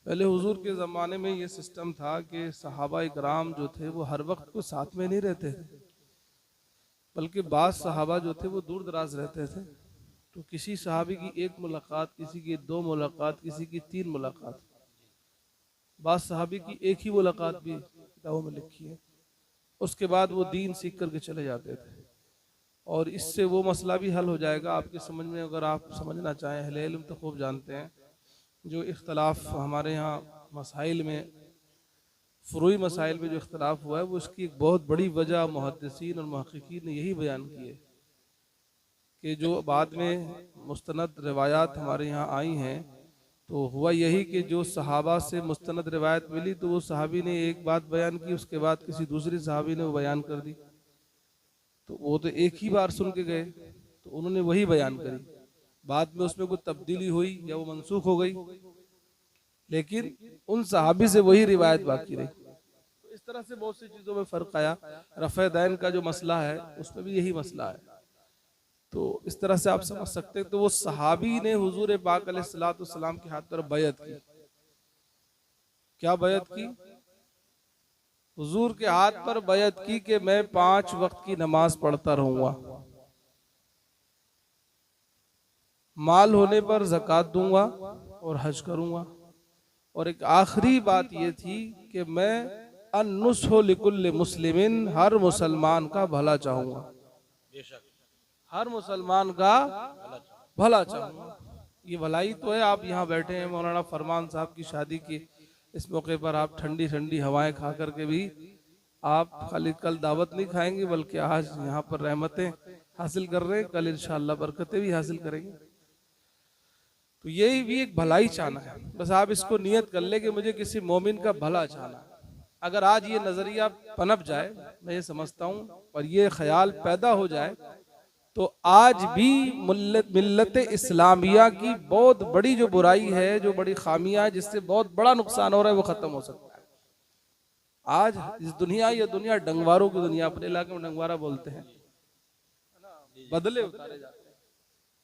पहले हुजूर के ज़माने में ये सिस्टम था कि सहाबा इकराम जो थे वो हर वक्त को साथ में नहीं रहते थे, बल्कि बाज़ सहाबा जो थे वो दूर दराज रहते थे। तो किसी सहाबी की एक मुलाकात, किसी की दो मुलाकात, किसी की तीन मुलाकात, बाज़ सहाबी की एक ही मुलाकात भी किताबों में लिखी है। उसके बाद वो दीन सीख करके चले जाते थे और इससे वो मसला भी हल हो जाएगा आपके समझ में। अगर आप समझना चाहें, अहले इल्म तो खूब जानते हैं, जो इख्तलाफ हमारे यहाँ मसाइल में, फ़ुरूई मसाइल में जो इख्तलाफ हुआ है, वो इसकी एक बहुत बड़ी वजह मुहद्दिसीन और मुहक्किकीन ने यही बयान की है कि जो बाद में मुस्तनद रिवायात हमारे यहाँ आई हैं, तो हुआ यही कि जो सहाबा से मुस्तनद रिवायत मिली तो वो सहाबी ने एक बात बयान की, उसके बाद किसी दूसरी सहाबी ने वो बयान कर दी। तो वो तो एक ही बार सुन के गए, तो उन्होंने वही बयान करी। बाद में उसमें कोई तब्दीली हुई या वो मनसूख हो गई, लेकिन उन सहाबी से वही रिवायत बाकी रही। तो इस तरह से बहुत सी चीज़ों में फ़र्क आया। रफ़े दैन का जो मसला है उसमें भी यही मसला है। तो इस तरह से आप समझ सकते हैं। तो वो सहाबी ने हुजूर पाक अलैहिस्सलाम के हाथ पर बैयत की। क्या बैयत की? हुजूर के हाथ पर बैयत की कि मैं 5 वक्त की नमाज पढ़ता रहूंगा, माल होने पर ज़कात दूंगा और हज करूंगा, और एक आखिरी बात ये थी कि मैं अन्नुस्हु लिकुल्लि मुस्लिमिन, हर मुसलमान का भला चाहूंगा, हर मुसलमान का भला चाहूंगा। ये भलाई तो है। आप यहाँ बैठे हैं, मौलाना फरमान साहब की शादी की इस मौके पर आप ठंडी ठंडी हवाएं खा करके भी आप खाली कल दावत नहीं खाएंगे, बल्कि आज यहाँ पर रहमतें हासिल कर रहे हैं, कल इंशाअल्लाह बरकतें भी हासिल करेंगे। तो यही भी एक भलाई चाहना है। बस आप इसको नियत कर ले कि मुझे किसी मोमिन का भला चाहना है। अगर आज ये नजरिया पनप जाए, मैं ये समझता हूँ, और ये ख्याल पैदा हो जाए, तो आज भी मिल्लत इस्लामिया की बहुत बड़ी जो बुराई है, जो बड़ी खामियां है, जिससे बहुत बड़ा नुकसान हो रहा है, वो खत्म हो सकता है। आज इस दुनिया, ये दुनिया डंगवारों की दुनिया, अपने इलाके में डंगवारा बोलते हैं, बदले उतारे जाते हैं।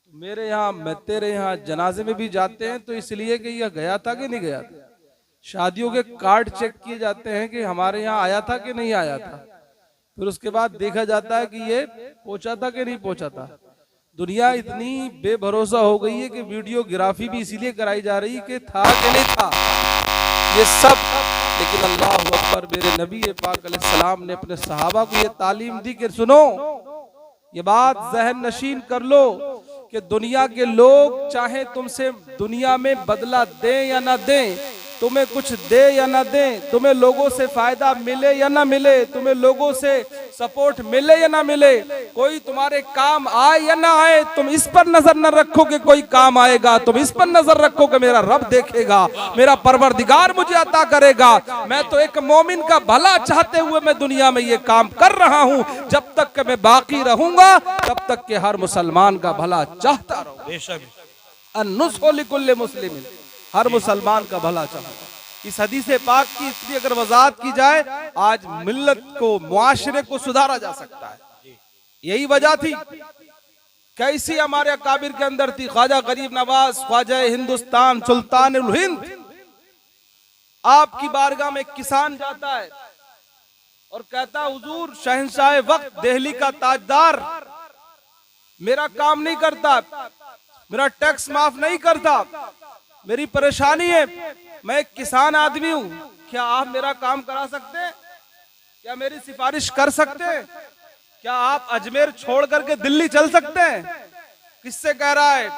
तो मेरे यहाँ, मैं तेरे यहाँ जनाजे में भी जाते हैं तो इसलिए कि यह गया था कि नहीं गया था। शादियों के कार्ड चेक किए जाते हैं कि हमारे यहाँ आया था कि नहीं आया था। फिर उसके बाद देखा जाता है कि ये पहुंचा था कि नहीं पहुंचा था। दुनिया इतनी बेभरोसा हो गई है कि वीडियोग्राफी भी इसीलिए कराई जा रही कि था कि नहीं था ये सब। लेकिन अल्लाह अकबर, मेरे नबी पाक अलैहिस्सलाम ने अपने सहाबा को ये तालीम दी कि सुनो, ये बात जहन नशीन कर लो कि दुनिया के लोग चाहे तुमसे दुनिया में बदला दें या ना दें, तुम्हें कुछ दे या ना दे, तुम्हें लोगों से फायदा मिले या ना मिले, तुम्हें लोगों से सपोर्ट मिले या ना मिले, कोई तुम्हारे काम आए या ना आए, तुम इस पर नजर न रखो कि कोई काम आएगा, तुम इस पर नजर रखो कि मेरा रब देखेगा, मेरा परवरदिगार मुझे अता करेगा। मैं तो एक मोमिन का भला चाहते हुए मैं दुनिया में ये काम कर रहा हूँ। जब तक कि मैं बाकी रहूंगा तब तक कि हर मुसलमान का भला चाहता रहूंगा। अन्नुस्हु लिकुल्लि मुस्लिमिन, हर मुसलमान का भला चाहूंगा। इस हदीस पाक की इतनी अगर वजाहत की जाए, आज मिल्लत को, मुआशरे को सुधारा जा सकता है। यही वजह थी, कैसी हमारे अकाबिर के अंदर थी। ख्वाजा गरीब नवाज, ख्वाजा हिंदुस्तान, सुल्तान उल हिंद, आपकी बारगाह में किसान जाता है और कहता, हुजूर शहंशाह वक्त, दिल्ली का ताजदार मेरा काम नहीं करता, मेरा टैक्स माफ नहीं करता, मेरी परेशानी है, मैं एक किसान आदमी हूं, क्या आप मेरा काम करा सकते हैं? क्या मेरी सिफारिश कर सकते हैं? क्या आप अजमेर छोड़ करके दिल्ली चल सकते हैं? किससे कह रहा है?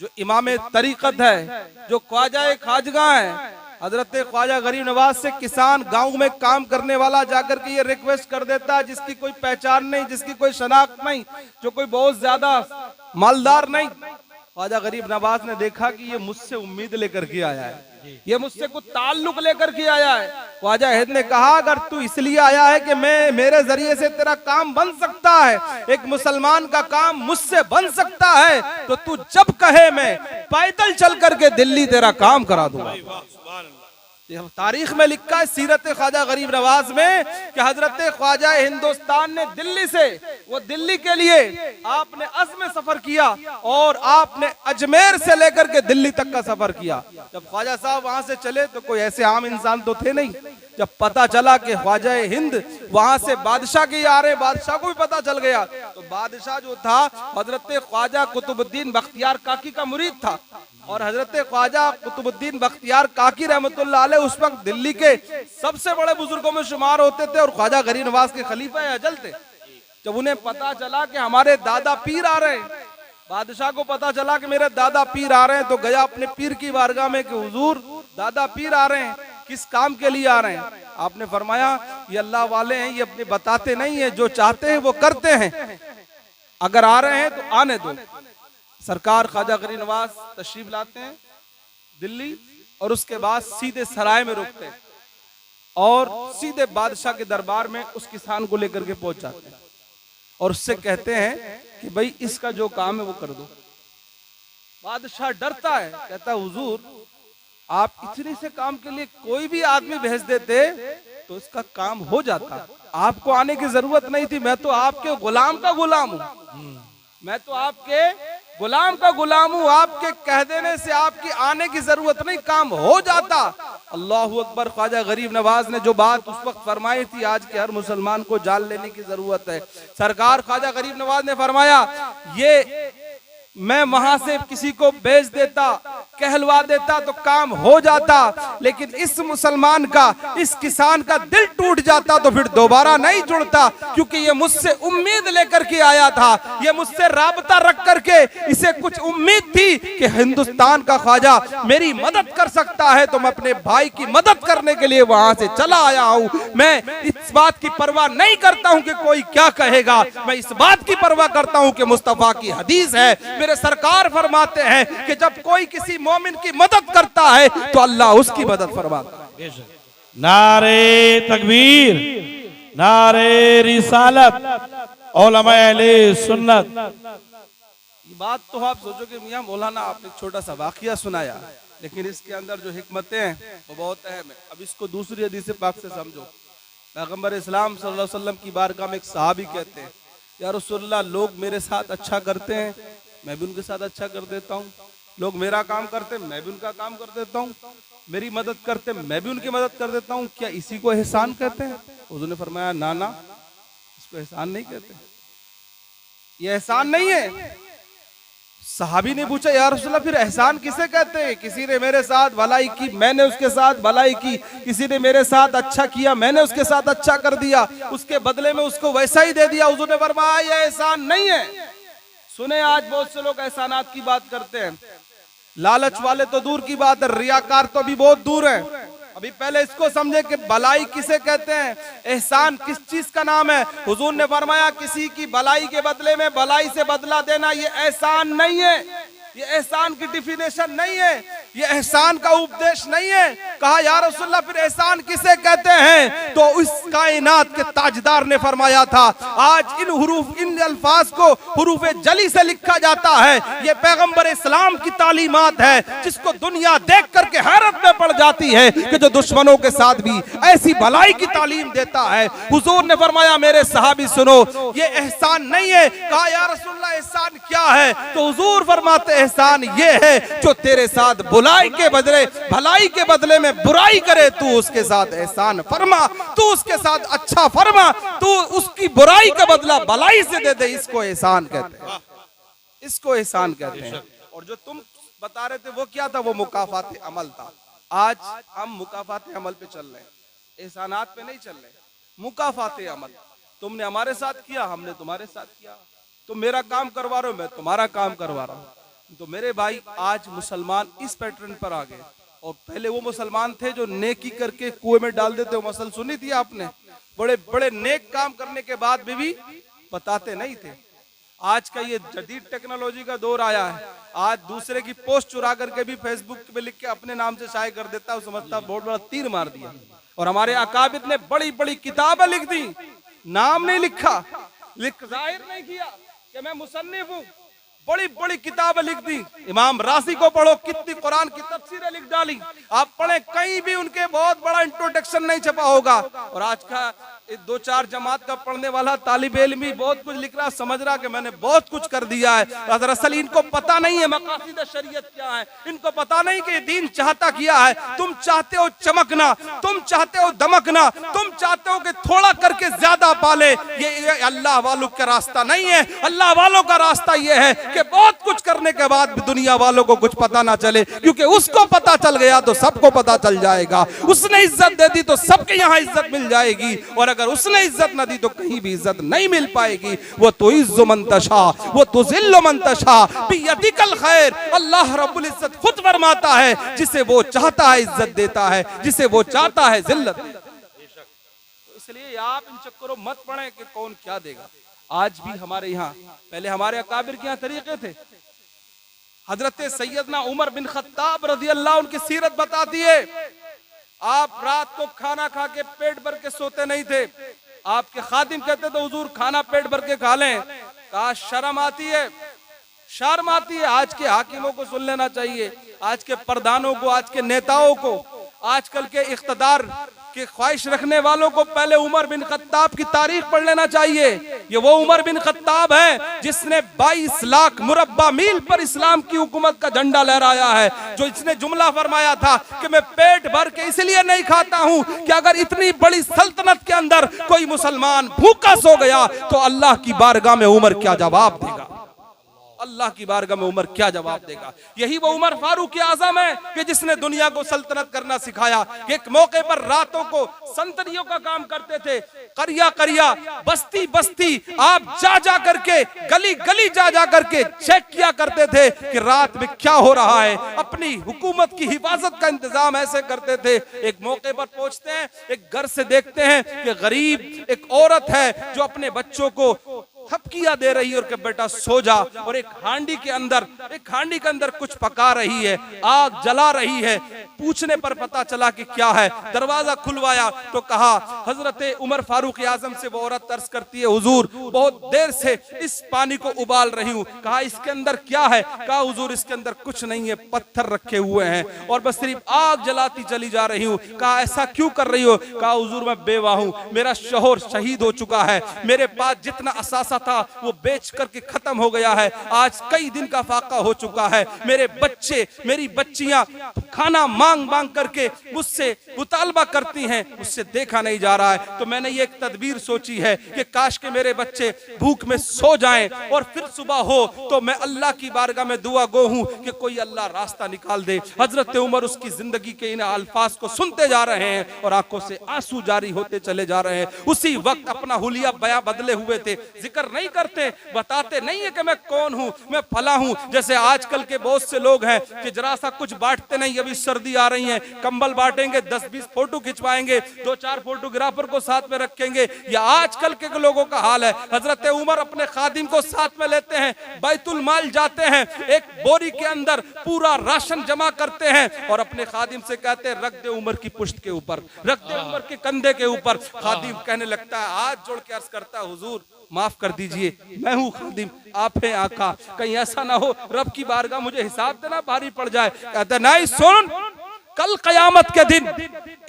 जो इमाम तरीकत है, जो ख्वाजा खाजगा है, हजरत ख्वाजा गरीब नवाज से किसान गांव में काम करने वाला जाकर के ये रिक्वेस्ट कर देता है, जिसकी कोई पहचान नहीं, जिसकी कोई शनाख्त नहीं, जो कोई बहुत ज्यादा मालदार नहीं। ख्वाजा गरीब नवाज ने देखा कि ये मुझसे उम्मीद लेकर के आया है, ये मुझसे कुछ ताल्लुक लेकर के आया है। ख्वाजा हिंद ने कहा, अगर तू इसलिए आया है कि मेरे जरिए से तेरा काम बन सकता है, एक मुसलमान का काम मुझसे बन सकता है, तो तू जब कहे मैं पैदल चल करके दिल्ली तेरा काम करा दूंगा। तारीख में लिखा है सीरत ख्वाजा गरीब नवाज में कि हजरत ख्वाजा हिंदुस्तान ने दिल्ली से, वो दिल्ली के लिए आपने अज़्म सफर किया और आपने अजमेर से लेकर के दिल्ली तक का सफर किया। जब ख्वाजा साहब वहां से चले तो कोई ऐसे आम इंसान तो थे नहीं। जब पता चला कि ख्वाजा हिंद वहां से बादशाह के आ रहे, बादशाह को भी पता चल गया, तो बादशाह जो था हजरत ख्वाजा कुतुबुद्दीन बख्तियार काकी का मुरीद था और हजरत ख्वाजा कुतुबुद्दीन बख्तियार काकी रहमतुल्लाह अलैह उस वक्त दिल्ली के सबसे बड़े बुजुर्गों में शुमार होते थे और ख्वाजा गरीब नवाज के खलीफा अजल थे। जब उन्हें पता चला कि हमारे दादा पीर आ रहे हैं, बादशाह को पता चला कि मेरे दादा पीर आ रहे हैं, तो गया अपने पीर की बारगाह में कि हुजूर दादा पीर आ रहे हैं, किस काम के लिए आ रहे हैं? आपने फरमाया ये अल्लाह वाले हैं, ये अपने बताते नहीं है, जो चाहते हैं वो करते हैं, अगर आ रहे हैं तो आने दो। सरकार ख्वाजा गरीब नवाज तशरीफ लाते हैं दिल्ली और उसके बाद सीधे सराय में रुकते हैं और सीधे बादशाह के दरबार में उस किसान को लेकर के पहुंच जाते हैं और उससे कहते हैं कि भाई इसका जो काम है वो कर दो। बादशाह डरता है, कहता है हुजूर आप इतने से काम के लिए कोई भी आदमी भेज देते तो इसका काम हो जाता, आपको आने की जरूरत नहीं थी, मैं तो आपके गुलाम का गुलाम हूँ, मैं तो आपके गुलाम का गुलाम हूँ, आपके कह देने से आपकी आने की जरूरत नहीं, काम हो जाता। अल्लाह अकबर। ख्वाजा गरीब नवाज ने जो बात उस वक्त फरमाई थी आज के हर मुसलमान को जान लेने की जरूरत है। सरकार ख्वाजा गरीब नवाज ने फरमाया ये मैं वहां से किसी को भेज देता, कहलवा देता तो काम हो जाता, लेकिन इस मुसलमान का, इस किसान का दिल टूट जाता तो फिर दोबारा नहीं जुड़ता, क्योंकि ये मुझसे उम्मीद लेकर के आया था, ये मुझसे राबता रख करके इसे कुछ उम्मीद थी कि हिंदुस्तान का ख्वाजा मेरी मदद कर सकता है, तो मैं अपने भाई की मदद करने के लिए वहां से चला आया हूं। मैं इस बात की परवाह नहीं करता हूं कि कोई क्या कहेगा, मैं इस बात की परवाह करता हूं कि मुस्तफा की हदीस है, मेरे सरकार फरमाते हैं कि जब कोई किसी मोमिन की मदद करता है तो अल्लाह उसकी मदद फरमाता है। नारे तकबीर, नारे रिसालत, उलमाए अहले सुन्नत। ये बात तो आप सोचोगे मियां मौलाना आपने छोटा सा वाकया सुनाया, लेकिन इसके अंदर जो हिकमतें हैं वो बहुत अहम है। अब इसको दूसरी हदीस पाक से समझो। पैगंबर इस्लाम सल्लल्लाहु अलैहि वसल्लम की बारगाह में एक सहाबी कहते हैं या रसूलुल्लाह लोग मेरे साथ अच्छा करते हैं, मैं भी उनके साथ अच्छा कर देता हूँ, लोग मेरा काम करते मैं भी उनका काम कर देता हूँ, मेरी मदद करते मैं भी उनकी मदद कर देता हूँ, क्या इसी को एहसान कहते हैं? हुजूर ने फरमाया ना ना, इसको एहसान नहीं कहते, ये एहसान नहीं है। सहाबी ने पूछा या रसूलल्लाह फिर एहसान किसे कहते हैं? किसी ने मेरे साथ भलाई की, मैंने उसके साथ भलाई की, किसी ने मेरे साथ अच्छा किया, मैंने उसके साथ अच्छा कर दिया, उसके बदले में उसको वैसा ही दे दिया। हुजूर ने फरमाया ये एहसान नहीं है। सुने आज बहुत से लोग एहसानात की बात करते हैं, लालच वाले तो दूर की बात है, रियाकार तो अभी बहुत दूर है। अभी पहले इसको समझे कि भलाई किसे कहते हैं, एहसान किस चीज का नाम है। हुजूर ने फरमाया किसी की भलाई के बदले में भलाई से बदला देना ये एहसान नहीं है, ये एहसान की डिफिनेशन नहीं है, ये एहसान का उपदेश नहीं है। कहा या रसूलल्लाह फिर एहसान किसे कहते हैं? तो इस कायनात के ताजदार ने फरमाया था आज इन हुरूफ, इन अल्फाज को हुरूफ जली से लिखा जाता है, ये पैगंबर इस्लाम की तालीमात है जिसको दुनिया देख करके हैरत में पड़ जाती है कि जो दुश्मनों के साथ भी ऐसी भलाई की तालीम देता है। हुजूर ने फरमाया मेरे सहाबी सुनो ये एहसान नहीं है। कहा या रसूलल्लाह एहसान क्या है? तो हुजूर फरमाते एहसान ये है जो तेरे साथ बुलाई के बदले, भलाई के बदले में बुराई करे, तू उसके साथ एहसान फरमा, तू उसके साथ अच्छा फरमा, तू उसकी बुराई का बदला भलाई से दे दे, इसको एहसान कहते हैं, इसको एहसान कहते हैं। और जो तुम बता रहे थे वो क्या था? वो मुकाफात अमल था। आज हम मुकाफात अमल पे चल रहे हैं, एहसानात पे नहीं चल रहे। मुकाफात अमल, तुमने हमारे साथ किया, हमने तुम्हारे साथ किया, तुम मेरा काम करवा रहे हो, मैं तुम्हारा काम करवा रहा हूँ। तो मेरे भाई आज मुसलमान इस पैटर्न पर आ गए, और पहले वो मुसलमान थे जो नेकी करके कुएं में डाल देते, वो मसल सुनी थी आपने, बड़े बड़े नेक काम करने के बाद भी बताते नहीं थे। आज का ये जदीद टेक्नोलॉजी का दौर आया है, आज दूसरे की पोस्ट चुरा करके भी फेसबुक पे लिख के अपने नाम से शाये कर देता है, समझता बहुत बड़ा तीर मार दिया। और हमारे अकाबिर ने बड़ी बड़ी किताबें लिख दी, नाम नहीं लिखा, जाहिर नहीं किया कि मैं मुसन्निफ हूँ, बड़ी बड़ी किताबें लिख दी। इमाम राजी को पढ़ो, कितनी कुरान की तफसीरें लिख डाली। आप पढ़े, कहीं भी उनके बहुत बड़ा इंट्रोडक्शन नहीं छपा होगा। और आज का 2-4 जमात का पढ़ने वाला तालिब इल्म भी बहुत कुछ लिख रहा, समझ रहा कि मैंने बहुत कुछ कर दिया है। दरअसल इनको पता नहीं है मकासद शरीयत क्या है, इनको पता नहीं कि दीन चाहता किया है। तुम चाहते हो चमकना, तुम चाहते हो दमकना, तुम चाहते हो कि थोड़ा करके ज्यादा पाले। ये अल्लाह वालों का रास्ता नहीं है। अल्लाह वालों का रास्ता ये है कि बहुत कुछ करने के बाद भी दुनिया वालों को कुछ पता ना चले, क्योंकि उसको पता चल गया तो सबको पता चल जाएगा। उसने इज्जत दे दी तो सबके यहाँ इज्जत मिल जाएगी, और अगर उसने इज्जत ना दी तो कहीं भी इज्जत नहीं मिल पाएगी। वो तो इज्जो मंतशा, वो तो जिल्लो मंतशा बियदिकल खैर। अल्लाह रब्बुल इज्जत खुद फरमाता है, जिसे वो चाहता है इज्जत देता है, जिसे वो चाहता है जिल्लत। तो इसलिए आप इन चक्करों मत पड़े कि कौन क्या देगा। आज भी हमारे यहाँ, पहले हमारे अकाबिर के यहाँ तरीके थे। हजरत सैयदना उमर बिन खत्ताब रज़ी अल्लाह, उनकी सीरत बताती है, आप रात को खाना खा के पेट भर के सोते नहीं थे। आपके खादिम कहते थे हुजूर खाना पेट भर के खा लें। कहा शर्म आती है, शर्म आती है। आज के हाकिमों को सुन लेना चाहिए, आज के प्रधानों को, आज के नेताओं को, आजकल के इख्तिदार के ख्वाहिश रखने वालों को पहले उमर बिन खत्ताब की तारीख पढ़ लेना चाहिए। ये वो उमर बिन खत्ताब है जिसने 22 लाख मुरब्बा मील पर इस्लाम की हुकूमत का झंडा लहराया है। जो इसने जुमला फरमाया था कि मैं पेट भर के इसलिए नहीं खाता हूं कि अगर इतनी बड़ी सल्तनत के अंदर कोई मुसलमान भूखा सो गया तो अल्लाह की बारगाह में उमर क्या जवाब देगा, अल्लाह की बारगाह में उमर क्या जवाब देगा। यही वो उमर फारूक आजम है कि जिसने दुनिया को सल्तनत करना सिखाया। कि एक मौके पर रातों को संतरियों का काम करते थे, करिया करिया, बस्ती बस्ती आप जा जा करके, गली गली जा जा करके चेक किया करते थे कि रात में क्या हो रहा है। अपनी हुकूमत की हिफाजत का इंतजाम ऐसे करते थे। एक मौके पर पहुंचते हैं, एक घर से देखते हैं कि गरीब एक औरत है जो अपने बच्चों को थपकिया दे रही है और कि बेटा सो जा, और एक हांडी के अंदर कुछ पका रही है, आग जला रही है। पूछने पर पता चला कि क्या है। दरवाजा खुलवाया तो कहा, हजरत उमर फारूक आजम से वो औरत अर्ज करती है, हुजूर बहुत देर से इस पानी को उबाल रही हूँ। कहा इसके अंदर क्या है? कहा हुजूर इसके अंदर कुछ नहीं है, पत्थर रखे हुए हैं और बस सिर्फ आग जलाती चली जा रही हूँ। कहा ऐसा क्यों कर रही हो? कहा हुजूर मैं बेवा हूँ, मेरा शोहर शहीद हो चुका है, मेरे पास जितना असासा था वो बेच करके खत्म हो गया है, आज कई दिन का फाका हो चुका है। मेरे बच्चे, मेरी बच्चियां खाना मांग मांग करके मुझसे मुतालबा करती हैं, मुझसे देखा नहीं जा रहा है। तो मैंने ये एक तदबीर सोची है कि काश के मेरे बच्चे भूख में सो जाएं और फिर सुबह हो तो मैं अल्लाह की बारगाह में दुआ गो हूं कि कोई अल्लाह रास्ता निकाल दे। हजरत उमर उसकी जिंदगी के इन अल्फाज को सुनते जा रहे हैं और आंखों से आंसू जारी होते चले जा रहे हैं। उसी वक्त अपना हुलिया बयां बदले हुए थे, जिक्र नहीं करते, बताते नहीं है कि मैं कौन हूं, मैं फला हूं। जैसे आजकल के बहुत से लोग हैं कि जरा सा कुछ बांटते नहीं, अभी सर्दी आ रही है, कंबल बांटेंगे, 10-20 फोटो खिंचवाएंगे, 2-4 फोटोग्राफर को साथ में रखेंगे। या आजकल के लोगों का हाल है। हजरत उमर अपने खादिम को साथ में लेते हैं, बैतुल माल जाते हैं, एक बोरी के अंदर पूरा राशन जमा करते हैं और अपने खादिम से कहते हैं रख दे उमर की पुश्त के ऊपर, रख दे उमर के कंधे के ऊपर। खादिम कहने लगता है, हाथ जोड़ के अर्ज करता है, हुजूर माफ कर दीजिए, मैं हूं खादिम, आप हैं आका, कहीं ऐसा ना हो रब की बारगाह मुझे हिसाब देना भारी पड़ जाए। कहते नहीं, सुन, कल कयामत के दिन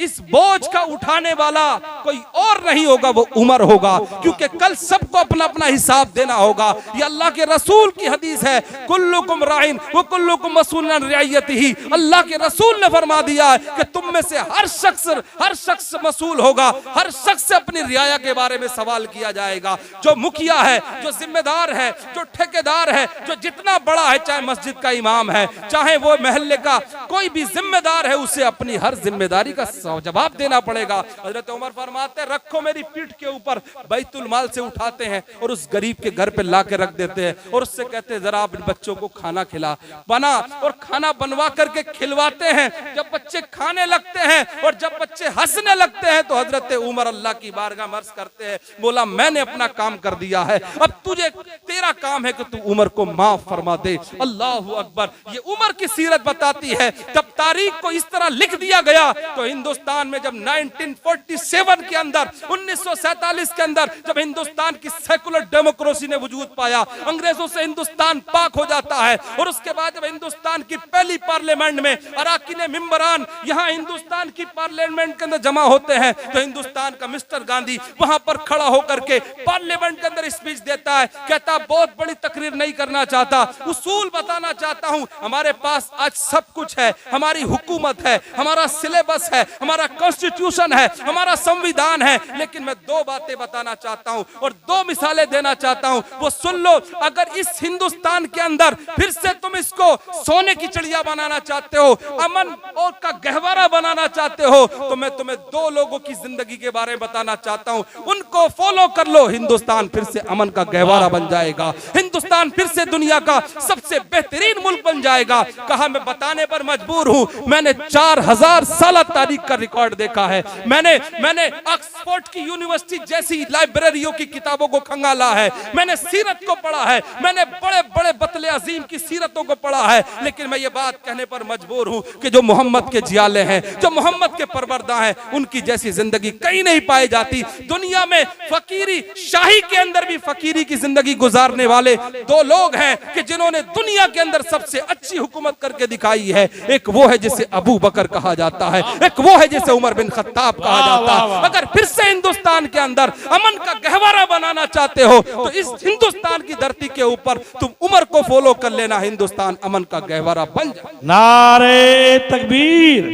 इस बोझ का उठाने वाला कोई और नहीं होगा, वो उमर होगा, क्योंकि कल सबको अपना अपना हिसाब देना होगा। ये अल्लाह के रसूल की हदीस है, कुल्लुकुम राइन व कुल्लुकुम मसूलन अन रियायतिही। अल्लाह के रसूल ने फरमा दिया है कि तुम में से हर शख्स मसूल होगा, हर शख्स से अपनी रियाया के बारे में सवाल किया जाएगा। जो मुखिया है, जो जिम्मेदार है, जो ठेकेदार है, जो जितना बड़ा है, चाहे मस्जिद का इमाम है, चाहे वो महल्ले का कोई भी जिम्मेदार है, उसे अपनी हर जिम्मेदारी का जवाब देना पड़ेगा। हजरत उमर फरमाते रखो मेरी पीठ के ऊपर, बैतुल माल से उठाते हैं और उस गरीब के घर पे ला के रख देते हैं और उससे कहते हैं जरा अपने बच्चों को खाना खिला, बना और खाना बनवा करके खिलवाते हैं। जब बच्चे खाने लगते हैं और जब बच्चे हंसने लगते हैं तो हजरत उमर अल्लाह की बारगाह में अर्ज करते हैं, बोला मैंने अपना काम कर दिया है, अब तुझे तेरा काम है कि तू उमर को माफ फरमा दे। अल्लाह अकबर। ये उमर की सीरत बताती है। जब तारीख को इस तरह लिख दिया गया तो हिंदुस्तान में जब 1947 के अंदर 1947 के अंदर जब हिंदुस्तान की सेकुलर डेमोक्रेसी ने वजूद पाया, अंग्रेजों से हिंदुस्तान पाक हो जाता है और उसके बाद जब हिंदुस्तान की पहली पार्लियामेंट में अराकीन मिंबरान यहाँ हिंदुस्तान की पार्लियामेंट के अंदर जमा होते हैं तो हिंदुस्तान का मिस्टर गांधी वहां पर खड़ा होकर के पार्लियामेंट के अंदर स्पीच देता है, कहता बहुत बड़ी तकरीर नहीं करना चाहता, उसूल बताना चाहता हूं। हमारे पास आज सब कुछ है, हमारी हुकूमत है, हमारा सिलेबस है, हमारा कॉन्स्टिट्यूशन है, हमारा संविधान है, लेकिन मैं दो बातें बताना चाहता हूं और दो मिसालें देना चाहता हूं, वो सुन लो। अगर इस हिंदुस्तान के अंदर फिर से तुम इसको सोने की चिड़िया बनाना चाहते हो, अमन और का गहवारा बनाना चाहते हो, तो मैं तुम्हें दो लोगों की जिंदगी के बारे में बताना चाहता हूं, उनको फॉलो कर लो, हिंदुस्तान फिर से अमन का गहवारा बन जाएगा, हिंदुस्तान फिर से दुनिया का सबसे बेहतरीन मुल्क बन जाएगा। कहा मैं बताने पर मजबूर हूं, मैंने 4000 साल तारीख का रिकॉर्ड देखा है, मैंने ऑक्सफोर्ड की यूनिवर्सिटी जैसी लाइब्रेरियों की किताबों को खंगाला है, मैंने सीरत को पढ़ा है, मैंने बड़े बड़े बतले अजीम की सीरतों को पढ़ा है, लेकिन मैं ये बात कहने पर मजबूर हूं कि जो मोहम्मद के जियाले हैं, जो मोहम्मद के परवरदा हैं, उनकी जैसी जिंदगी कहीं नहीं पाई जाती। दुनिया में फकीरी शाही के अंदर भी फकीरी की जिंदगी गुजारने वाले दो लोग हैं कि जिन्होंने दुनिया के अंदर सबसे अच्छी हुकूमत करके दिखाई है। एक वो है जिसे अबू बकर कहा जाता है, एक वो है जिसे उमर बिन खत्ताब कहा जाता है। अगर फिर से हिंदुस्तान के अंदर अमन का गहवारा बनाना चाहते हो तो इस हिंदुस्तान की धरती के ऊपर तुम उमर को फॉलो कर लेना, हिंदुस्तान अमन का गहवारा बन जाए। नारे तकबीर,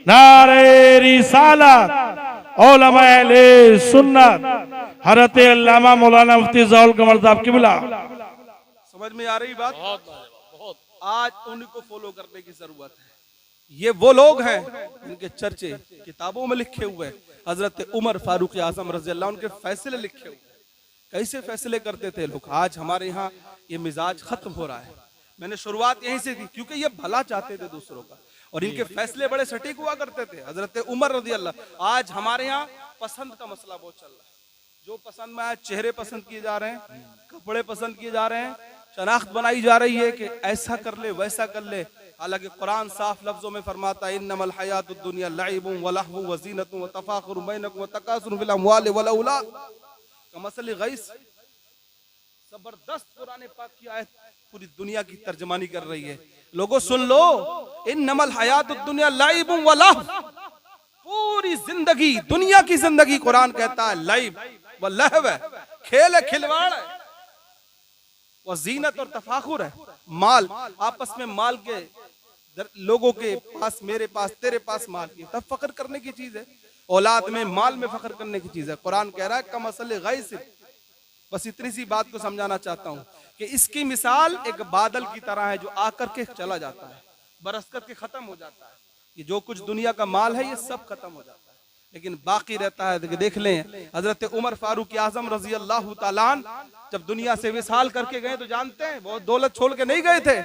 नारे रिसालत, उलमा अहले सुन्नत, हज़रत अल्लामा मौलाना मुफ्ती ज़ौल कमर साहब किबला। समझ में आ रही बात? आज उन्हीं को फॉलो करने की जरूरत है। ये वो लोग हैं इनके चर्चे किताबों में लिखे हुए, हजरत उमर फारूक आजम रज़ी अल्लाह उनके फैसले लिखे हुए, कैसे फैसले करते थे लोग। आज हमारे यहाँ ये मिजाज खत्म हो रहा है। मैंने शुरुआत यहीं से की क्योंकि ये भला चाहते थे दूसरों का और इनके फैसले बड़े सटीक हुआ करते थे। हजरत उमर रज़ी अल्लाह। आज हमारे यहाँ पसंद का मसला बहुत चल रहा है, जो पसंद में आज चेहरे पसंद किए जा रहे हैं, कपड़े पसंद किए जा रहे हैं, शनाख्त बनाई जा रही है कि ऐसा कर ले वैसा कर ले। हालांकि कुरान साफ लफ्जों में फरमाता है इन्नमल हयातुद दुनिया लइबुन व लहवुन व ज़ीनतुन व तफाखुरुन बैनकुम व तकासुरुन फिल अमवालि वल औलाद कमसली गैस। जबरदस्त कुरान पाक की आयत पूरी दुनिया की तर्जमानी कर रही है। लोगों सुन लो, इन्नमल हयातुद दुनिया लइबुन व लहव, पूरी जिंदगी दुनिया की जिंदगी कुरान कहता है लाइब व लहव है, खेल है, खिलवाड़ है, वो जीनत और तफाखुर है। माल आपस में माल के लोगों के पास, मेरे पास, तेरे पास माल की तब फख्र करने की चीज है। औलाद में माल में फख्र करने की चीज है। कुरान कह रहा है कमसल गैस। बस इतनी सी बात को समझाना चाहता हूँ कि इसकी मिसाल एक बादल की तरह है जो आकर के चला जाता है, बरस कर के खत्म हो जाता है। ये जो कुछ दुनिया का माल है ये सब खत्म हो जाता है, लेकिन बाकी रहता है। देख लें हजरत उमर फारूक आजम रजी अल्लाह तआला जब दुनिया से विसाल करके गए तो जानते हैं बहुत दौलत छोड़ के नहीं गए थे।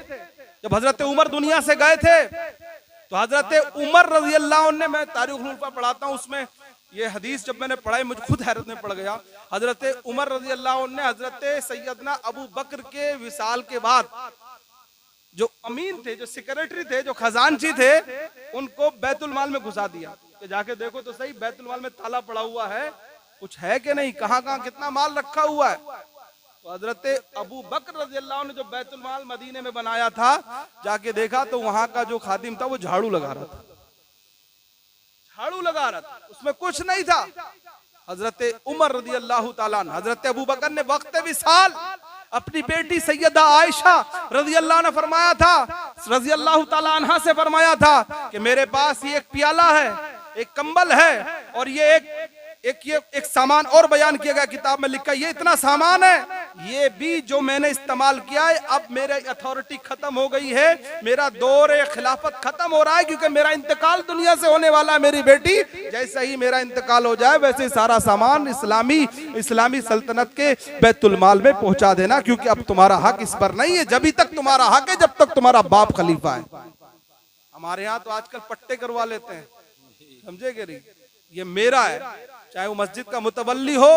जब हजरत उमर दुनिया से गए थे तो हजरत उमर रजी अल्लाह ने, मैं तारीख उल्फा पढ़ाता हूँ, उसमें ये हदीस जब मैंने पढ़ाई मुझे खुद हैरत में पड़ गया। हजरत उमर रजी अल्लाह ने हजरत सैयदना अबू बकर के विसाल के बाद जो अमीन थे, जो सेक्रेटरी थे, जो खजानची थे, उनको बैतुल माल में घुसा दिया कि जाके देखो तो सही बैतुल माल में ताला पड़ा हुआ है, कुछ है कि नहीं, कहाँ कहाँ कितना माल रखा हुआ है। तो हजरत अबू बकर रज़ी अल्लाह ने जो बैतुल माल मदीने में बनाया था, जाके देखा तो वहां का जो खादिम था वो झाड़ू लगा रहा था, झाड़ू लगा रहा था, उसमें कुछ नहीं था। हजरत उमर रज़ी अल्लाह तआला, हजरत अबू बकर ने वक्त विसाल अपनी बेटी सैयदा आयशा रज़ी अल्लाह ने फरमाया था, रज़ी अल्लाह तआला अन्हा से फरमाया था कि मेरे पास ये एक प्याला है, एक कंबल है और ये एक सामान और बयान किया गया किताब में लिखा, ये इतना सामान है, ये भी जो मैंने इस्तेमाल किया है, अब मेरी अथॉरिटी खत्म हो गई है, मेरा दौर खिलाफत खत्म हो रहा है क्योंकि मेरा इंतकाल दुनिया से होने वाला है। मेरी बेटी जैसे ही मेरा इंतकाल हो जाए वैसे ही सारा सामान इस्लामी सल्तनत के बैतुल माल में पहुंचा देना, क्योंकि अब तुम्हारा हक इस पर नहीं है। जब तक तुम्हारा हक है, जब तक तुम्हारा बाप खलीफा है। हमारे यहाँ तो आजकल पट्टे करवा लेते हैं, समझे कि नहीं? ये मेरा है, चाहे वो मस्जिद का मुतवल्ली हो,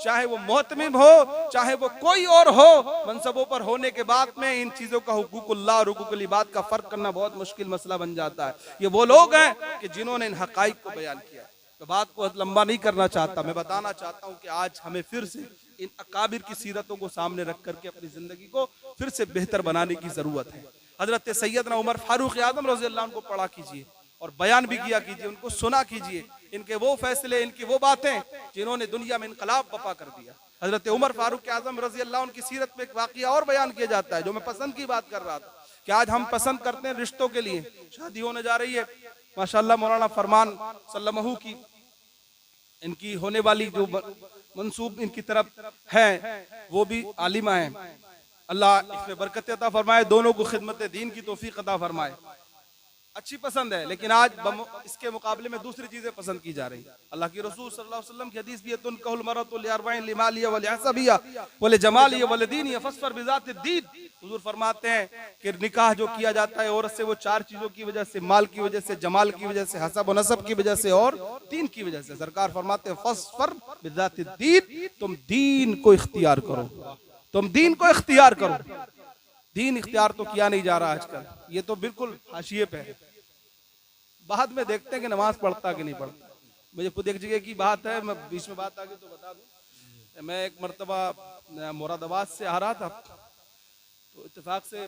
चाहे वो मोहतमिम हो, चाहे वो कोई और हो, मनसबों पर होने के बाद में इन चीजों का हुकूकुल्लाह और हुकूकुल इबाद का फर्क करना बहुत मुश्किल मसला बन जाता है। ये वो लोग हैं कि जिन्होंने इन हकाइक को बयान किया। तो बात को लंबा नहीं करना चाहता, मैं बताना चाहता हूँ कि आज हमें फिर से इन अकाबिर की सीरतों को सामने रख करके अपनी जिंदगी को फिर से बेहतर बनाने की जरूरत है। हजरत सैयदना उमर फारूक आजम रज़ी अल्लाह अन्हु को पढ़ा कीजिए और बयान भी किया कीजिए, उनको सुना कीजिए। इनके वो फैसले, इनकी वो बातें जिन्होंने दुनिया में इनकलाब बपा कर दिया। हजरत उमर फारूक आजम रज़ी अल्लाह अन्हु की सीरत में एक वाकया और बयान किया जाता है जो मैं पसंद की बात कर रहा था कि आज हम पसंद करते हैं रिश्तों के लिए। शादी होने जा रही है माशाअल्लाह, मौलाना फरमान सल्लमहू की इनकी होने वाली जो मंसूब इनकी तरफ है वो भी आलिमा है। अल्लाह इसमें बरकत अता फरमाए, दोनों को खिदमत दीन की तौफीक अता फरमाए। अच्छी पसंद है, लेकिन आज इसके मुकाबले में दूसरी चीजें पसंद की जा रही है। अल्लाह की रसूल सल्लल्लाहु अलैहि वसल्लम की हदीस भी है, तुनकहुल मरअतु लिअरबईन लिमालिया व लिहसबिया व लिजमालिया व लिदीनिया फस्फर बिज़ाति दीन। हुजूर फरमाते हैं कि निकाह जो किया जाता है औरत से वो चार चीजों की वजह से, माल की वजह से, जमाल की वजह से, हसब व नसब की वजह से और दीन की वजह से। सरकार फरमाते हैं फस्फर बिज़ाति दीन, तुम दीन को इख्तियार करो, तुम दीन को इख्तियार करो। दीन इख्तियार तो किया नहीं जा रहा आजकल, ये तो बिल्कुल हाशिए पे है। बाद में देखते हैं कि नमाज पढ़ता कि नहीं पढ़ता। मुझे खुद एक जगह की बात है, मैं बीच में बात आ गई तो बता दूं। मैं एक मरतबा मुरादाबाद से आ रहा था, तो इत्तेफाक से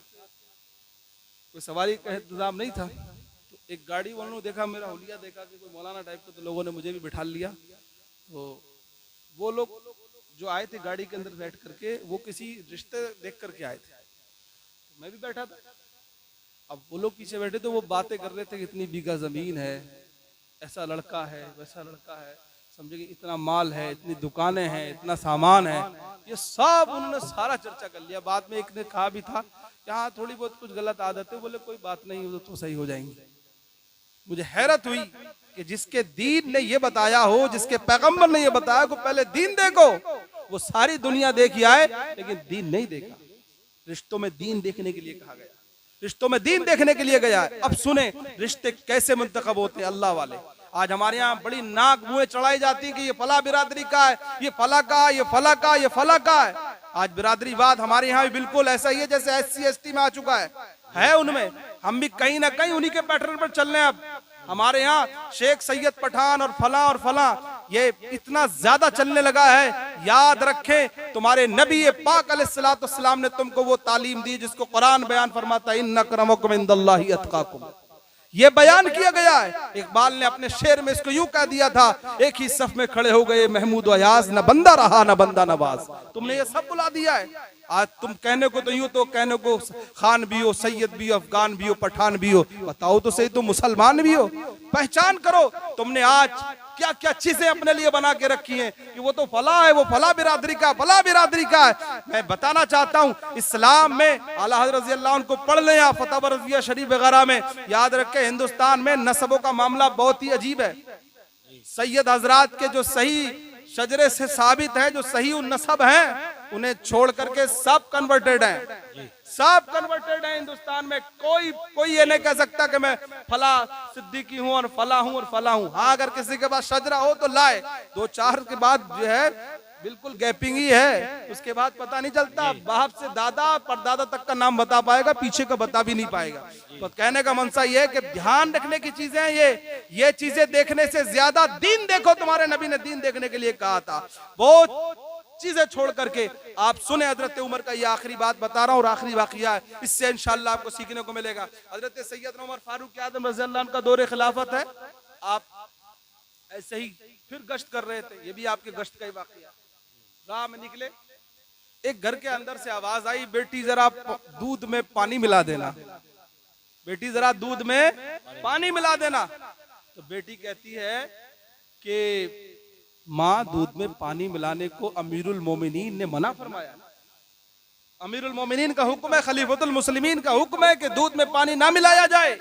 कोई सवारी का इंतजाम नहीं था, तो एक गाड़ी वालों देखा, मेरा हुलिया देखा कि कोई मौलाना टाइप का, तो लोगों ने मुझे भी बिठा लिया। तो वो लोग जो आए थे गाड़ी के अंदर बैठ करके, वो किसी रिश्ते देख करके आए थे, मैं भी बैठा था। अब वो लोग पीछे बैठे तो वो बातें कर रहे थे कि इतनी बीघा जमीन है, ऐसा लड़का है, वैसा लड़का है, समझे कि इतना माल है, इतनी दुकानें हैं, इतना सामान है, ये सब उन्होंने सारा चर्चा कर लिया। बाद में एक ने कहा भी था कि हाँ थोड़ी बहुत कुछ गलत आदत है, बोले कोई बात नहीं, वो तो सही हो जाएंगे। मुझे हैरत हुई कि जिसके दीन ने ये बताया हो, जिसके पैगंबर ने ये बताया को पहले दीन देखो, वो सारी दुनिया देखी आए लेकिन दीन नहीं देखा। रिश्तों में दीन देखने के लिए कहा गया, रिश्तों में दीन देखने के लिए गया है। अब सुने रिश्ते कैसे मुंतखब होते हैं अल्लाह वाले। आज हमारे यहाँ बड़ी नाक मुँह चढ़ाई जाती है कि ये फला बिरादरी का है, ये फला का, ये फला का, ये फला का है। आज बिरादरीवाद हमारे यहाँ भी बिल्कुल ऐसा ही है जैसे SC ST में आ चुका है उनमें। हम भी कहीं ना कहीं उन्हीं के पैटर्न पर चल रहे हैं। अब हमारे यहाँ शेख सैयद पठान और फला ये इतना ज्यादा चलने लगा है। याद रखें, तुम्हारे नबी पाक अलैहिस्सलाम ने तुमको वो तालीम दी जिसको कुरान बयान फरमाता है, इन्ना अक्रमकुम इंदल्लाहि अत्काकुम। ये बयान किया गया है। इकबाल ने अपने शेर में इसको यूं कह दिया था, एक ही सफ में खड़े हो गए महमूद अयाज, न बंदा रहा न बंदा नवाज। तुमने ये सब बुला दिया है। आज तुम कहने को तो यूं तो कहने को खान भी हो, सैयद भी हो, अफगान भी हो, पठान भी हो, बताओ तो सही तुम मुसलमान भी हो। पहचान करो तुमने आज क्या क्या चीजें अपने लिए बना के रखी हैं कि वो तो फला है, वो फला बिरादरी का, फला बिरादरी का है। मैं बताना चाहता हूँ इस्लाम में आला हज़रत रज़ी अल्लाह अन्हु को पढ़ लें या फतवा रज़िया शरीफ वगैरह में, याद रखें हिंदुस्तान में नस्बों का मामला बहुत ही अजीब है। सैयद हजरात के जो सही शजरे से साबित है, जो सही उन नस्ब हैं, उन्हें छोड़ करके सब कन्वर्टेड हैं, सब कन्वर्टेड हैं। हिंदुस्तान में कोई ये नहीं कह सकता कि मैं फला सिद्दीकी हूँ और फला हूँ और फला हूँ। हाँ, अगर किसी के पास शजरा हो तो लाए, 2-4 के बाद जो है बिल्कुल गैपिंग ही है, उसके बाद पता नहीं चलता। बाप से दादा परदादा तक का नाम बता पाएगा, पीछे का बता भी नहीं पाएगा। तो कहने का मनसा ये है कि ध्यान रखने की चीजें हैं ये चीजें देखने से ज्यादा दीन देखो। तुम्हारे नबी ने दीन देखने के लिए कहा था। बहुत चीजें छोड़ करके आप सुने। हजरत उमर का ये आखिरी बात बता रहा हूँ और आखिरी वाकया है, इससे इंशाअल्लाह आपको सीखने को मिलेगा। हजरत सैयदना उमर फारूक आज़म रज़ी अल्लाह अन्हु का दौरे खिलाफत है। आप ऐसे ही फिर गश्त कर रहे थे, ये भी आपके गश्त का ही वाकया। राह में निकले, एक घर के अंदर से आवाज आई, बेटी जरा दूध में पानी मिला देना, बेटी जरा दूध में पानी मिला देना। तो बेटी कहती है कि माँ, दूध में पानी मिलाने को अमीरुल मोमिनीन ने मना फरमाया। अमीरुल मोमिनीन का हुक्म है, खलीफतुल मुस्लिमीन का हुक्म है कि दूध में पानी ना मिलाया जाए,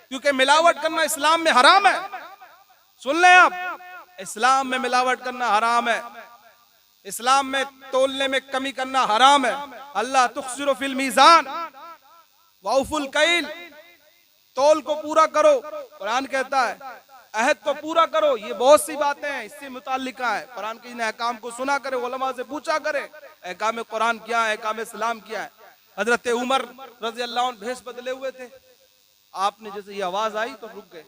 क्योंकि मिलावट करना इस्लाम में हराम है। सुन लें आप, इस्लाम में मिलावट करना हराम है, इस्लाम में तोलने में कमी करना हराम है। अल्लाह तुखसिरु फिल मीज़ान वउफुल कैल, तौल को पूरा करो, कुरान कहता है, अहद को पूरा करो। ये बहुत सी बातें हैं, इससे मुताल्लिका है। कुरान के इन अहकाम को सुना करे, उलमा से पूछा करे, अहकाम कुरान क्या है, अहकाम इस्लाम क्या है। हजरत उमर रज़ी अल्लाह अन्हु भेष बदले हुए थे, आपने जैसे ये आवाज आई तो रुक गए।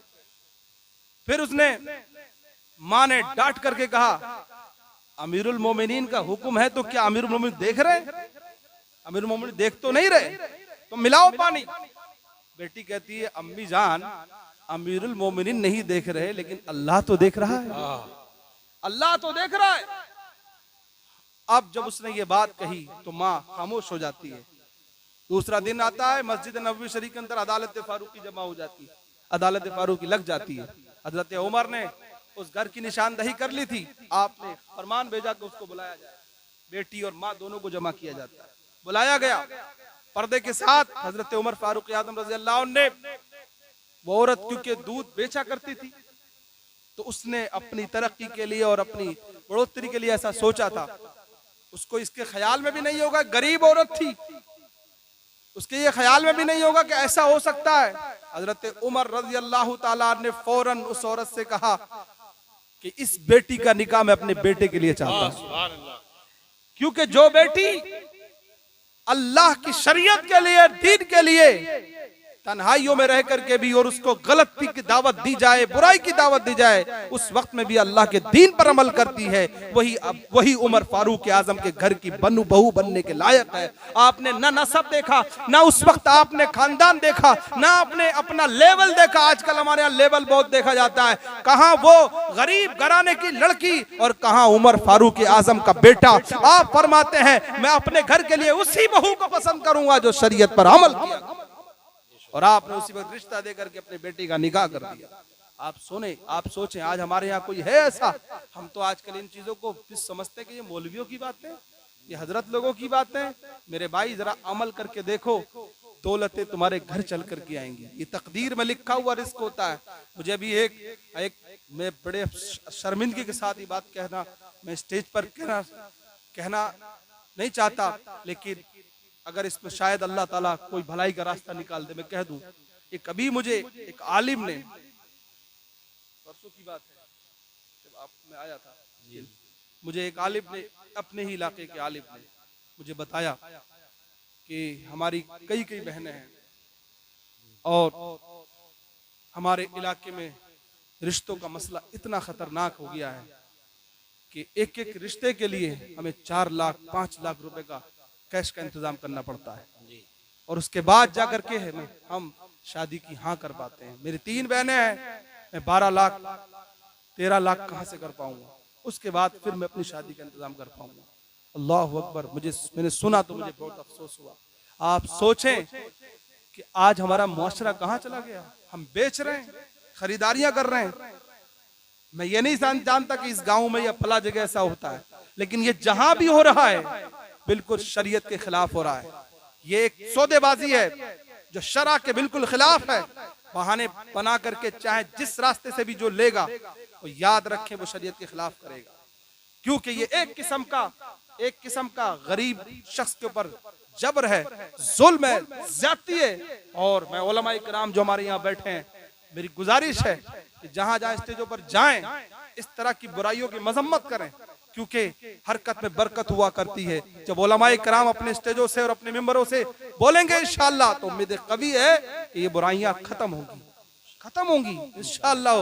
फिर उसने माँ ने डांट करके कहा, अमीरुल मोमिनीन का हुक्म है तो क्या अमीरुल मोमिनीन देख रहे? अमीरुल मोमिनीन देख तो नहीं रहे, तो मिलाओ पानी। बेटी कहती है, अम्मी जान, अमीरुल मोमिनीन नहीं देख रहे, लेकिन अल्लाह तो देख रहा है, अल्लाह तो देख रहा है। अब जब उसने ये बात कही तो माँ खामोश हो जाती है। दूसरा दिन आता है, मस्जिद नबवी शरीफ के अंदर अदालत फारूकी जमा हो जाती है, अदालत फारूकी लग जाती है। हजरत उमर ने उस घर की निशानदही कर ली थी, आपने फरमान भेजा कि उसको बुलाया जाए। बेटी और माँ दोनों को जमा किया जाता है। बुलाया गया, पर्दे के साथ हजरत उमर फारूक आजम रज़ी अल्लाह अन्हु ने, वो औरत क्योंकि दूध बेचा करती थी, तो उसने अपनी तरक्की के लिए और अपनी बढ़ोतरी के लिए ऐसा सोचा था। उसको इसके ख्याल में भी नहीं होगा, गरीब औरत थी, उसके ये ख्याल में भी नहीं होगा कि ऐसा हो सकता है। हजरत उमर रज़ी अल्लाह ताला ने फौरन उस औरत से कहा कि इस बेटी का निकाह मैं अपने बेटे के लिए चाहता हूं, क्योंकि जो बेटी अल्लाह की शरीयत के लिए, दीन के लिए तन्हाइयों में रह करके भी और उसको गलती की दावत दी जाए, बुराई की दावत दी जाए, उस वक्त में भी अल्लाह के दीन पर अमल करती है, वही उमर फारूक आजम के घर की बनू बहू बनने के लायक है। आपने ना नसब देखा, ना उस वक्त आपने खानदान देखा, ना आपने अपना लेवल देखा। आजकल हमारे यहाँ लेवल बहुत देखा जाता है, कहाँ वो गरीब घराने की लड़की और कहाँ उमर फारूक आजम का बेटा। आप फरमाते हैं, मैं अपने घर के लिए उसी बहू को पसंद करूंगा जो शरीयत पर अमल किया, और आपने उसी वक्त रिश्ता देकर के अपने बेटी का निकाह कर दिया। आप सुने, आप सोचें, आज हमारे यहाँ कोई है ऐसा? हम तो आजकल इन चीजों को समझते हैं कि ये मौलवियों की बातें, ये हजरत लोगों की बातें। मेरे भाई जरा अमल करके देखो, दौलतें तुम्हारे घर चल करके आएंगी। ये तकदीर में लिखा हुआ रिस्क होता है। मुझे अभी एक मैं बड़े शर्मिंदगी के साथ ये बात कहना, मैं स्टेज पर कहना नहीं चाहता, लेकिन अगर इसमें शायद अल्लाह ताला कोई भलाई का रास्ता निकाल दे, मैं कह दूं कि कभी मुझे एक आलिम ने, परसों की बात है जब आप मैं आया था, मुझे एक आलिम ने, अपने ही इलाके के आलिम ने मुझे बताया कि हमारी कई बहनें हैं और हमारे इलाके में रिश्तों का मसला इतना खतरनाक हो गया है कि एक एक रिश्ते के लिए हमें 4 लाख 5 लाख रुपए का कैश का इंतजाम करना पड़ता है, और उसके बाद जाकर के हम शादी की हाँ कर पाते हैं। मेरी 3 बहनें हैं, मैं 12 लाख 13 लाख कहाँ से कर पाऊंगा? उसके बाद फिर मैं अपनी शादी का इंतजाम कर पाऊंगा। अल्लाह अकबर। मैंने सुना तो मुझे बहुत अफसोस हुआ। आप सोचें कि आज हमारा मुआशरा कहाँ चला गया। हम बेच रहे हैं, खरीदारियां कर रहे हैं। मैं ये नहीं जानता कि इस गांव में या फला जगह ऐसा होता है, लेकिन ये जहां भी हो रहा है बिल्कुल शरीयत के खिलाफ हो रहा है। ये एक सौदेबाजी है जो शरा के बिल्कुल खिलाफ है। बहाने बना करके चाहे जिस रास्ते से भी जो लेगा, वो याद रखें वो शरीयत के खिलाफ करेगा, क्योंकि ये एक किस्म का गरीब शख्स के ऊपर जबर है, जुल्म है, ज्यादती है। और मैं उलमाए किराम जो हमारे यहाँ बैठे हैं, मेरी गुजारिश है कि जहां जहां स्टेजों पर जाएं, इस तरह की बुराइयों की मजम्मत करें, क्योंकि हरकत में बरकत हुआ करती है। जब उलमाए किराम अपने स्टेजों से और अपने मिंबरों से बोलेंगे इंशाअल्लाह, तो उम्मीद कवी है कि ये बुराइयां खत्म होंगी इंशाअल्लाह,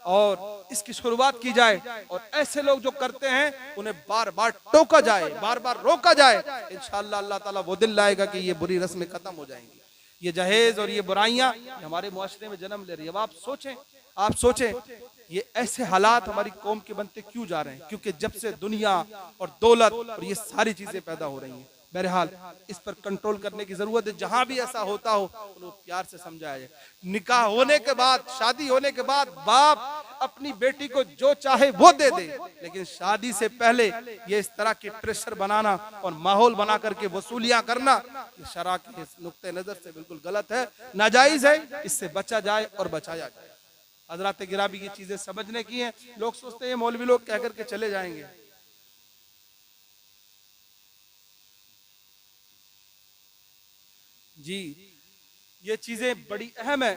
और इसकी शुरुआत की जाए। और ऐसे लोग जो करते हैं उन्हें बार बार टोका जाए, बार बार रोका जाए। इंशाअल्लाह अल्लाह ताला वो दिन लाएगा कि ये बुरी रस्में खत्म हो जाएंगी। ये जहेज और ये बुराइयां हमारे मुआशरे में जन्म ले रही है। अब आप सोचें ये ऐसे हालात हमारी कौम के बनते क्यों जा रहे हैं? क्योंकि जब से दुनिया और दौलत और ये सारी चीजें पैदा हो रही हैं। बहरहाल इस पर कंट्रोल करने की जरूरत है। जहां भी ऐसा होता हो उन्हें प्यार से समझाया जाए। निकाह होने के बाद, शादी होने के बाद बाप अपनी बेटी को जो चाहे वो दे दे, लेकिन शादी से पहले ये इस तरह के प्रेशर बनाना और माहौल बना करके वसूलियां करना, ये शरा के नुक्ते नजर से बिल्कुल गलत है, नाजायज है। इससे बचा जाए और बचाया जाए। हजरात गिरामी ये चीजें समझने की हैं। लोग सोचते हैं मौलवी लोग कह करके चले जाएंगे। जी, ये चीजें बड़ी अहम है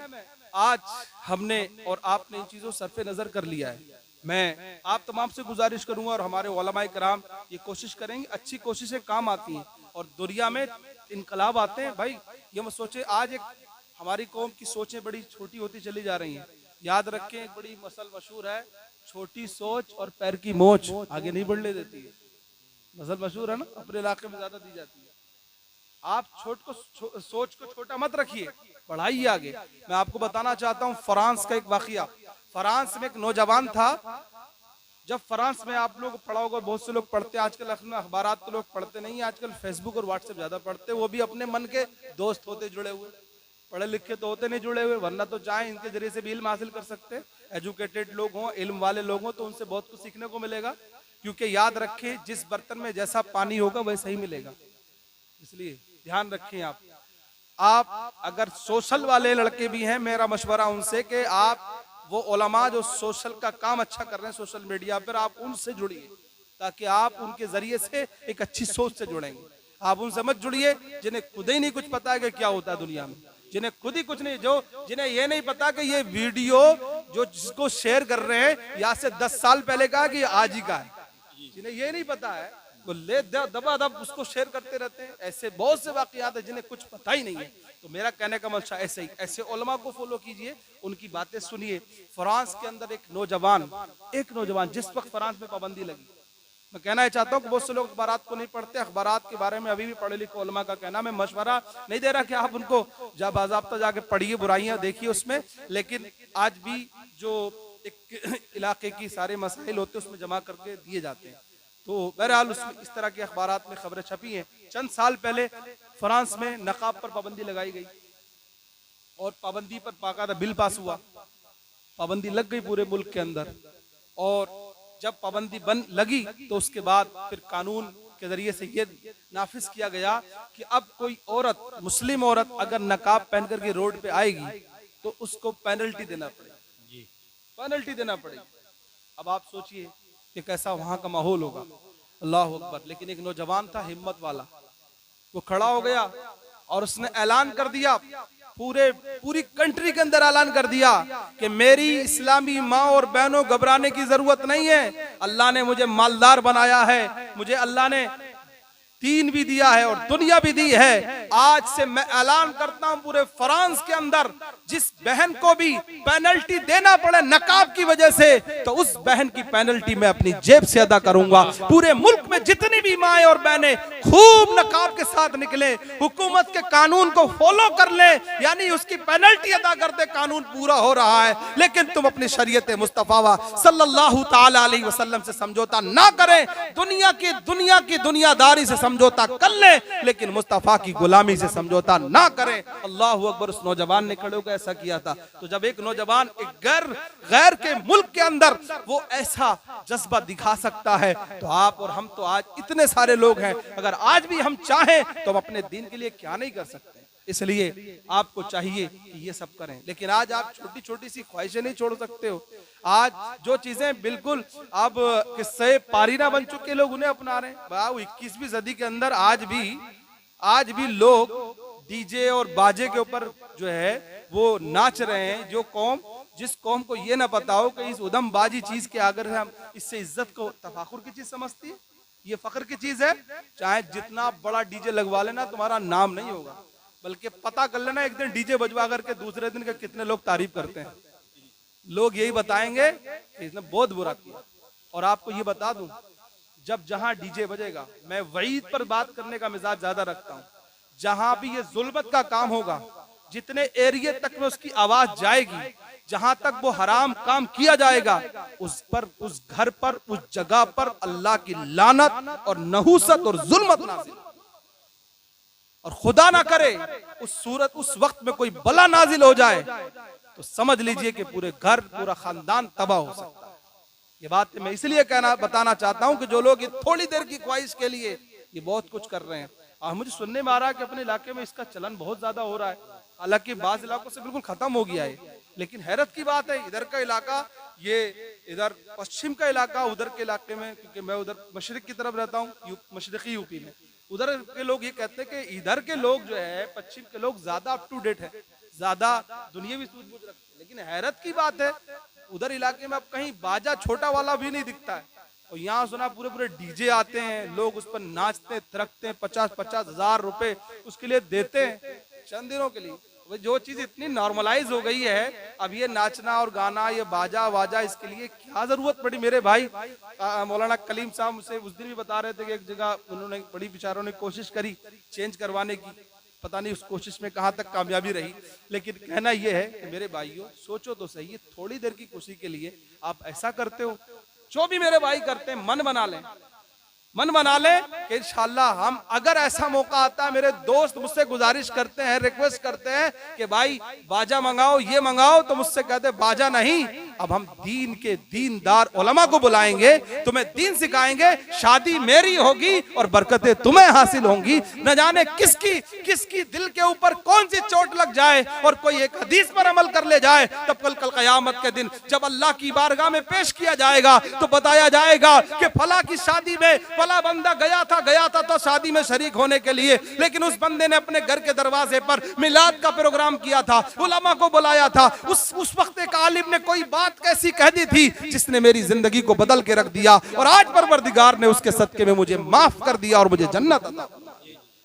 आज हमने और आपने इन चीजों सरफे नजर कर लिया है। मैं आप तमाम से गुजारिश करूंगा और हमारे उलमाए कराम ये कोशिश करेंगे, अच्छी कोशिशें काम आती हैं और दुनिया में इनकलाब आते हैं। भाई ये मत सोचे आज एक हमारी कौम की सोचें बड़ी छोटी होती चली जा रही हैं। याद रखें, एक बड़ी मसल मशहूर है, छोटी सोच और पैर की मोच आगे नहीं बढ़ने देती है। मसल मशहूर है ना, अपने इलाके में ज्यादा दी जाती है। आप सोच को छोटा मत रखिए, बढ़ाइए आगे। मैं आपको बताना चाहता हूँ फ्रांस का एक वाकया। फ्रांस में एक नौजवान था। जब फ्रांस में आप लोग पढ़ा होगा, बहुत से लोग पढ़ते हैं आजकल, अखबार तो लोग पढ़ते नहीं, आजकल फेसबुक और व्हाट्सएप ज्यादा पढ़ते, वो भी अपने मन के दोस्त होते जुड़े हुए, पढ़े लिखे तो होते नहीं जुड़े हुए, वरना तो चाहे इनके जरिए से भी इल्म हासिल कर सकते। एजुकेटेड लोग हों, इल्म वाले लोग हों, तो उनसे बहुत कुछ सीखने को मिलेगा। क्योंकि याद रखें, जिस बर्तन में जैसा पानी होगा वैसा ही मिलेगा, इसलिए ध्यान रखें। आप अगर सोशल वाले लड़के भी हैं, मेरा मशवरा उनसे कि आप वो उलमा जो सोशल का काम अच्छा कर रहे हैं सोशल मीडिया पर, आप उनसे जुड़िए, ताकि आप उनके जरिए से एक अच्छी सोच से जुड़ेंगे। आप उनसे मत जुड़िए जिन्हें खुद ही नहीं कुछ पता है कि क्या होता है दुनिया में, जिन्हें खुद ही कुछ नहीं, जिन्हें ये नहीं पता कि ये वीडियो जो जिसको शेयर कर रहे हैं या से 10 साल पहले का कि आज ही का है, जिन्हें ये नहीं पता है वो ले दबा दब उसको शेयर करते रहते हैं। ऐसे बहुत से वाकयात है जिन्हें कुछ पता ही नहीं है। तो मेरा कहने का मतलब ऐसे ही, ऐसे उलमा को फॉलो कीजिए, उनकी बातें सुनिए। फ्रांस के अंदर एक नौजवान जिस वक्त फ्रांस में पाबंदी लगी, मैं कहना चाहता हूँ कि बहुत से लोग अखबारात को नहीं पढ़ते, अखबारात के बारे में अभी भी पढ़े लिखे उलमा का कहना, मैं मशवरा नहीं दे रहा कि आप उनको बाज़ाब्ता जाके पढ़िए, बुराइयां देखिए उसमें, लेकिन आज भी जो एक इलाके की सारे मसाइल होते हैं उसमें जमा करके दिए जाते हैं। तो बहरहाल उसमें इस तरह के अखबारात में खबरें छपी हैं। चंद साल पहले फ्रांस में नकाब पर पाबंदी लगाई गई और पाबंदी पर बाकायदा बिल पास हुआ, पाबंदी लग गई पूरे मुल्क के अंदर। और जब पाबंदी लगी तो उसके बाद फिर कानून के जरिए से ये नाफिज किया गया कि अब कोई औरत, मुस्लिम औरत अगर नकाब पहन करके रोड पे आएगी तो उसको पेनल्टी देना पड़ेगी, पेनल्टी देना पड़ेगी। अब आप सोचिए कि कैसा वहां का माहौल होगा। अल्लाह अकबर। लेकिन एक नौजवान था हिम्मत वाला, वो खड़ा हो गया और उसने ऐलान कर दिया, पूरी कंट्री के अंदर ऐलान कर दिया कि मेरी इस्लामी माँ और बहनों घबराने की जरूरत नहीं है। अल्लाह ने मुझे मालदार बनाया है, मुझे अल्लाह ने दीन भी दिया है और दुनिया भी दी है। आज से मैं ऐलान करता हूं पूरे फ्रांस के अंदर जिस बहन को भी पेनल्टी देना पड़े नकाब की वजह से, तो उस बहन की पेनल्टी मैं अपनी जेब से अदा करूंगा। पूरे मुल्क में जितनी भी माएं और बहनें खूब नकाब के साथ निकले, हुकूमत के कानून को फॉलो कर ले, यानी उसकी पेनल्टी अदा कर दे, कानून पूरा हो रहा है। लेकिन तुम अपनी शरीयत मुस्तफा सल्लल्लाहु ताला अलैहि वसल्लम से समझौता ना करें, दुनिया की दुनियादारी से समझौता कर ले, लेकिन मुस्तफा की गुलामी से समझौता ना करें। अल्लाह अकबर। उस नौजवान ने खड़े होकर ऐसा किया था। तो जब एक नौजवान एक गैर के मुल्क के अंदर वो ऐसा जज्बा दिखा सकता है, तो आप और हम तो आज इतने सारे लोग हैं, अगर आज भी हम चाहें तो हम अपने दीन के लिए क्या नहीं कर सकते। इसलिए आपको चाहिए कि ये सब करें, लेकिन आज आप छोटी छोटी सी ख्वाहिशें नहीं छोड़ सकते हो। आज जो चीजें बिल्कुल अब किस्से पारीना बन चुके लोग उन्हें अपना रहे हैं। 21वीं सदी के अंदर आज भी लोग डीजे और बाजे के ऊपर जो है वो नाच रहे हैं। जिस कौम को ये ना पता हो कि इस उदमबाजी चीज के अगर हम इससे इज्जत को तफाखुर की चीज समझती है, ये फख्र की चीज है। चाहे जितना बड़ा डीजे लगवा लेना, तुम्हारा नाम नहीं होगा, बल्कि पता कर लेना एक दिन डीजे बजवा करके दूसरे दिन के कितने लोग तारीफ करते हैं। लोग यही बताएंगे कि इसने बहुत बुरा किया। और आपको ये बता दूं, जहां डीजे बजेगा, मैं वईद पर बात करने का मिजाज ज्यादा रखता हूं, जहां भी ये जुल्मत का काम होगा, जितने एरिया तक में उसकी आवाज जाएगी, जहां तक वो हराम काम किया जाएगा, उस घर पर, उस जगह पर अल्लाह की लानत और नहूसत और जुल्मत नाज़िल। और खुदा ना करे उस वक्त में कोई बला नाजिल हो जाए तो समझ लीजिए कि पूरे घर, पूरा खानदान तबाह हो सकता है। ये बात मैं इसलिए बताना चाहता हूं कि जो लोग थोड़ी देर की ख्वाहिश के लिए ये बहुत कुछ कर रहे हैं। और मुझे सुनने में आ रहा है कि अपने इलाके में इसका चलन बहुत ज्यादा हो रहा है, हालांकि बाज इलाकों से बिल्कुल खत्म हो गया है। लेकिन हैरत की बात है, इधर का इलाका, ये इधर पश्चिम का इलाका, उधर के इलाके में, क्योंकि मैं उधर मशरिक की तरफ रहता हूँ, मशरिकी यूपी में, उधर के लोग ये कहते हैं कि इधर के लोग जो है, पश्चिम के लोग ज्यादा अप टू डेट है, ज्यादा दुनियावी सूझबूझ रखते हैं। लेकिन हैरत की बात है, उधर इलाके में अब कहीं बाजा छोटा वाला भी नहीं दिखता है, और यहाँ सुना पूरे पूरे डीजे आते हैं, लोग उस पर नाचते थिरकते हैं, 50-50 हजार रुपए उसके लिए देते हैं चंद दिनों के लिए। वो जो चीज इतनी नॉर्मलाइज हो गई है, अब ये नाचना और गाना, ये बाजा वाजा, इसके लिए क्या जरूरत पड़ी? मेरे भाई मौलाना कलीम साहब मुझसे उस दिन भी बता रहे थे कि एक जगह उन्होंने बड़ी बेचारों ने कोशिश करी चेंज करवाने की, पता नहीं उस कोशिश में कहां तक कामयाबी रही। लेकिन कहना यह है कि मेरे भाइयों सोचो तो सही, ये थोड़ी देर की खुशी के लिए आप ऐसा करते हो। जो भी मेरे भाई करते हैं मन बना लें, मन बना ले कि इंशाल्लाह हम, अगर ऐसा मौका आता है, मेरे दोस्त मुझसे गुजारिश करते हैं, रिक्वेस्ट करते हैं कि भाई बाजा मंगाओ, ये मंगाओ, तो मुझसे कहते बाजा नहीं, अब हम दीन के दीनदार उलमा को बुलाएंगे, तुम्हें दीन सिखाएंगे, शादी मेरी होगी और बरकतें तुम्हें हासिल होंगी। न जाने किसकी दिल के ऊपर कौन सी चोट लग जाए और कोई एक हदीस पर अमल कर ले जाए, तब कल कयामत के दिन जब अल्लाह की बारगाह में पेश किया जाएगा तो बताया जाएगा कि फला की शादी में फला बंदा गया था तो शादी में शरीक होने के लिए, लेकिन उस बंदे ने अपने घर के दरवाजे पर मिलाद का प्रोग्राम किया था, उलमा को बुलाया था, उस वक्त एक आलिम ने कोई बात कैसी कह दी थी जिसने मेरी जिंदगी को बदल के रख दिया, और आज परवरदिगार ने उसके सदके में मुझे माफ कर दिया और मुझे जन्नत अता फरमाई।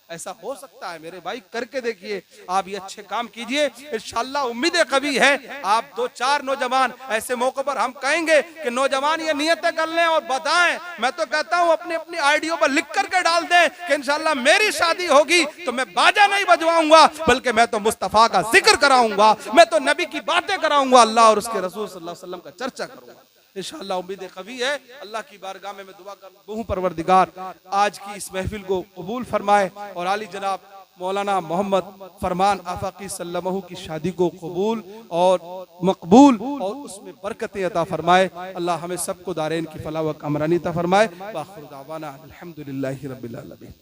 ऐसा हो सकता है मेरे भाई, करके देखिए, आप ये अच्छे काम कीजिए, इंशाअल्लाह उम्मीद कभी है आप 2-4 नौजवान ऐसे मौके पर हम कहेंगे कि नौजवान ये नियतें कर लें और बताएं। मैं तो कहता हूं अपनी अपनी आईडियो पर लिख करके डाल दें कि इंशाअल्लाह मेरी शादी होगी तो मैं बाजा नहीं बजवाऊंगा, बल्कि मैं तो मुस्तफा का जिक्र कराऊंगा, मैं तो नबी की बातें कराऊंगा, अल्लाह और उसके रसूल सल्लल्लाहु अलैहि वसल्लम का चर्चा करूंगा। इंशाअल्लाह उम्मीद कवी है। अल्लाह की बारगाह में मैं दुआ करता हूं परवरदिगार आज की इस महफिल को कबूल फरमाए और आली जनाब मौलाना मोहम्मद फरमान आफाकी सल्लल्लाहु की शादी को कबूल और मकबूल और उसमें बरकतें अता फरमाए। अल्लाह हमें सबको दारैन की फलाह व कामरानी अता फरमाए। व आखिर दावाना अल्हम्दुलिल्लाहि रब्बिल आलमीन।